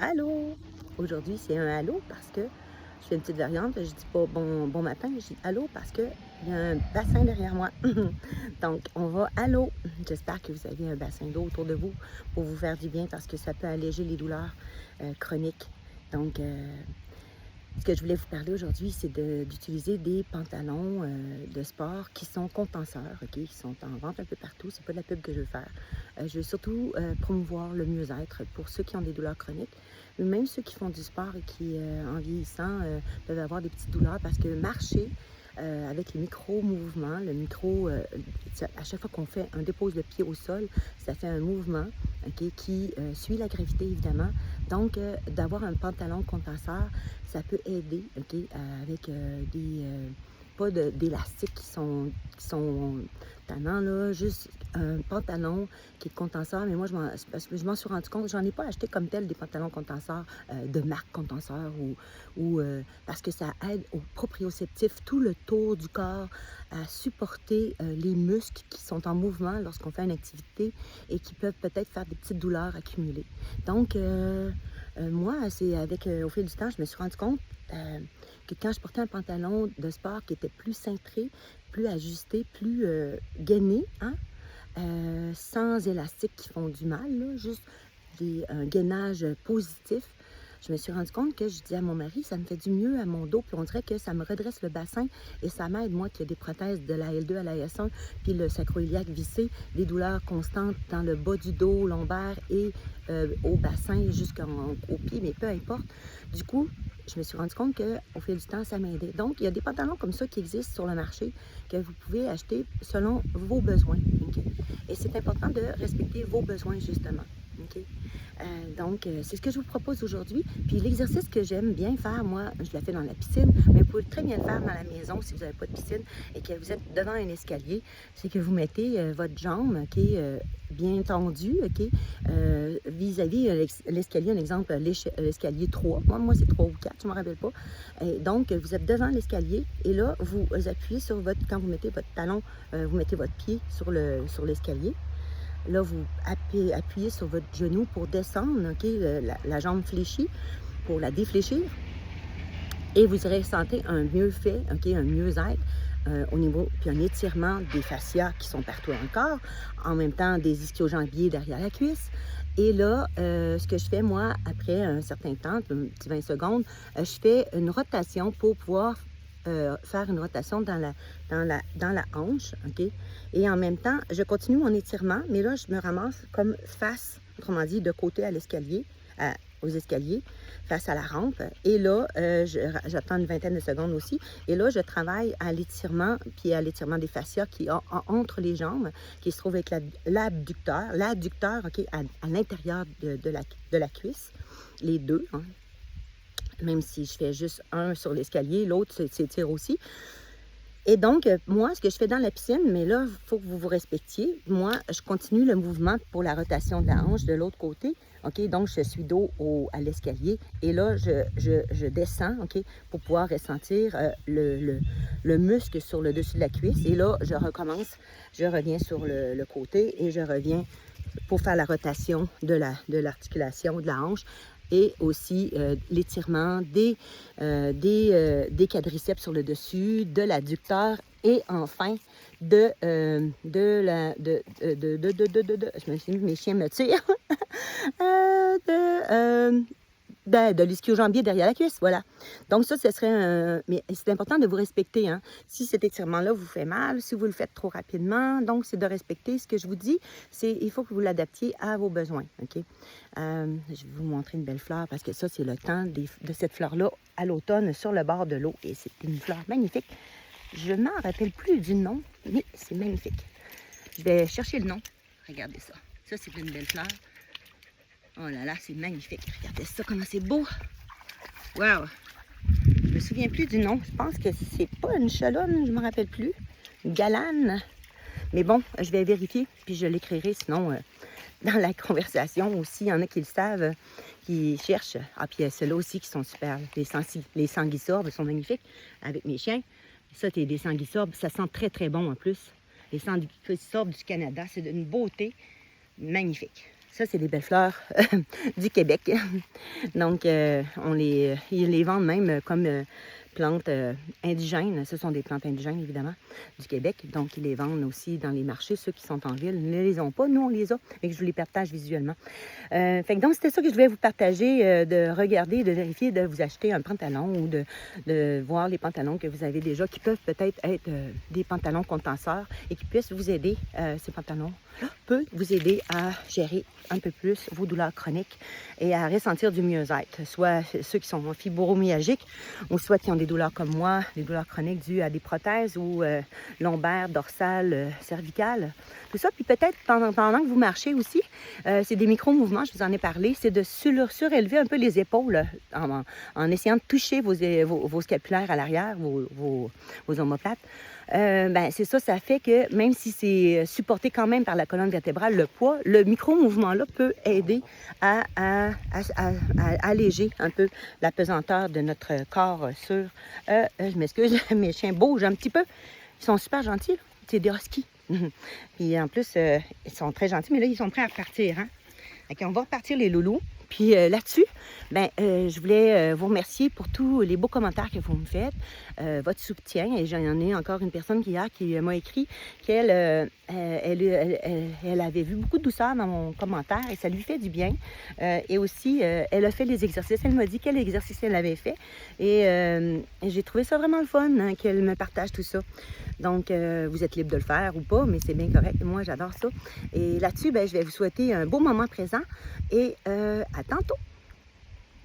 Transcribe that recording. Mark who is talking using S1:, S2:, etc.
S1: Allô? Aujourd'hui, c'est un allô parce que je fais une petite variante. Je dis pas bon matin, je dis allô parce qu'il y a un bassin derrière moi. Donc, on va allô. J'espère que vous avez un bassin d'eau autour de vous pour vous faire du bien parce que ça peut alléger les douleurs chroniques. Donc, ce que je voulais vous parler aujourd'hui, c'est d'utiliser des pantalons de sport qui sont compenseurs, OK? Qui sont en vente un peu partout. C'est pas de la pub que je veux faire. Je veux surtout promouvoir le mieux-être pour ceux qui ont des douleurs chroniques, mais même ceux qui font du sport et qui, en vieillissant, peuvent avoir des petites douleurs parce que marcher avec les micro-mouvements, à chaque fois qu'on fait, on dépose le pied au sol, ça fait un mouvement, OK, qui suit la gravité, évidemment. Donc, d'avoir un pantalon compenseur, ça peut aider, OK, avec pas d'élastiques qui sont tannants, là, juste un pantalon qui est compenseur. Mais moi, parce que je m'en suis rendu compte, j'en ai pas acheté comme tel des pantalons compenseurs de marque compenseur parce que ça aide au proprioceptif, tout le tour du corps, à supporter les muscles qui sont en mouvement lorsqu'on fait une activité et qui peuvent peut-être faire des petites douleurs accumulées. Donc, moi, c'est au fil du temps, je me suis rendu compte que quand je portais un pantalon de sport qui était plus cintré, plus ajusté, plus gainé, hein, sans élastiques qui font du mal, là, juste un gainage positif, je me suis rendu compte que je disais à mon mari, ça me fait du mieux à mon dos, puis on dirait que ça me redresse le bassin et ça m'aide, moi, qui ai des prothèses de la L2 à la S1, puis le sacro-iliaque vissé, des douleurs constantes dans le bas du dos, lombaire et au bassin jusqu'au pied, mais peu importe. Du coup, je me suis rendu compte qu'au fil du temps, ça m'aidait. Donc, il y a des pantalons comme ça qui existent sur le marché que vous pouvez acheter selon vos besoins. Okay? Et c'est important de respecter vos besoins, justement. Okay? C'est ce que je vous propose aujourd'hui. Puis l'exercice que j'aime bien faire, moi, je le fais dans la piscine, mais vous pouvez très bien le faire dans la maison si vous n'avez pas de piscine et que vous êtes devant un escalier. C'est que vous mettez votre jambe, OK, bien tendue, OK, vis-à-vis l'escalier, un exemple, l'escalier 3. Moi c'est 3 ou 4, je ne me rappelle pas. Et donc, vous êtes devant l'escalier et là, vous appuyez sur quand vous mettez votre talon, vous mettez votre pied sur l'escalier. Là, vous appuyez sur votre genou pour descendre, OK, la jambe fléchie, pour la défléchir. Et vous ressentez un mieux-fait, OK, un mieux-être au niveau, puis un étirement des fascias qui sont partout dans le corps, en même temps des ischio-jambiers derrière la cuisse. Et là, ce que je fais, moi, après un certain temps, un petit 20 secondes, je fais une rotation pour pouvoir faire une rotation dans la hanche, OK? Et en même temps, je continue mon étirement, mais là, je me ramasse comme face, autrement dit, de côté à l'escalier, aux escaliers, face à la rampe. Et là, j'attends une vingtaine de secondes aussi. Et là, je travaille à l'étirement, puis à l'étirement des fascias qui est entre les jambes, qui se trouve avec l'abducteur, OK, à l'intérieur de la cuisse, les deux, hein. Même si je fais juste un sur l'escalier, l'autre s'étire aussi. Et donc, moi, ce que je fais dans la piscine, mais là, il faut que vous vous respectiez. Moi, je continue le mouvement pour la rotation de la hanche de l'autre côté. OK? Donc, je suis dos à l'escalier. Et là, je descends, OK? Pour pouvoir ressentir le muscle sur le dessus de la cuisse. Et là, je recommence. Je reviens sur le côté et je reviens pour faire la rotation de l'articulation de la hanche et aussi l'étirement des quadriceps sur le dessus, de l'adducteur et enfin je me suis dit, mes chiens me tirent, de l'ischio-jambier derrière la cuisse, voilà. Donc ça, ce serait mais c'est important de vous respecter, hein. Si cet étirement-là vous fait mal, si vous le faites trop rapidement, donc c'est de respecter ce que je vous dis, il faut que vous l'adaptiez à vos besoins, OK? Je vais vous montrer une belle fleur parce que ça, c'est le temps de cette fleur-là à l'automne sur le bord de l'eau et c'est une fleur magnifique. Je ne m'en rappelle plus du nom, mais c'est magnifique. Je vais chercher le nom. Regardez ça. Ça, c'est une belle fleur. Oh là là, c'est magnifique. Regardez ça, comment c'est beau. Wow! Je me souviens plus du nom. Je pense que c'est pas une chalonne, je me rappelle plus. Une galane. Mais bon, je vais vérifier, puis je l'écrirai sinon dans la conversation aussi. Il y en a qui le savent, qui cherchent. Ah, puis il y a ceux-là aussi qui sont super. Les sanguisorbes sont magnifiques avec mes chiens. Ça, c'est des sanguisorbes. Ça sent très, très bon en plus. Les sanguisorbes du Canada, c'est d'une beauté magnifique. Ça, c'est des belles fleurs du Québec. Donc, ils les vendent même comme plantes indigènes. Ce sont des plantes indigènes, évidemment, du Québec. Donc, ils les vendent aussi dans les marchés. Ceux qui sont en ville ne les ont pas. Nous, on les a. Et que je vous les partage visuellement. Fait que donc, c'était ça que je voulais vous partager, de regarder, de vérifier, de vous acheter un pantalon ou de voir les pantalons que vous avez déjà, qui peuvent peut-être être des pantalons contenseurs et qui puissent vous aider, ces pantalons peut vous aider à gérer un peu plus vos douleurs chroniques et à ressentir du mieux-être, soit ceux qui sont fibromyalgiques ou soit qui ont des douleurs comme moi, des douleurs chroniques dues à des prothèses ou lombaires, dorsales, cervicales, tout ça. Puis peut-être pendant que vous marchez aussi, c'est des micro-mouvements, je vous en ai parlé, c'est de surélever un peu les épaules en essayant de toucher vos scapulaires à l'arrière, vos omoplates. C'est ça, ça fait que même si c'est supporté quand même par la colonne vertébrale, le poids, le micro-mouvement-là peut aider à alléger un peu la pesanteur de notre corps sur... je m'excuse, mes chiens bougent un petit peu. Ils sont super gentils, là. C'est des huskies. Puis en plus, ils sont très gentils, mais là, ils sont prêts à repartir. Hein? OK, on va repartir les loulous. Puis là-dessus, je voulais vous remercier pour tous les beaux commentaires que vous me faites, votre soutien. Et j'en ai encore une personne qui m'a écrit qu'elle elle avait vu beaucoup de douceur dans mon commentaire et ça lui fait du bien. Et aussi, elle a fait les exercices. Elle m'a dit quel exercice elle avait fait. Et j'ai trouvé ça vraiment le fun, hein, qu'elle me partage tout ça. Donc, vous êtes libre de le faire ou pas, mais c'est bien correct. Moi, j'adore ça. Et là-dessus, je vais vous souhaiter un beau moment présent et à tantôt!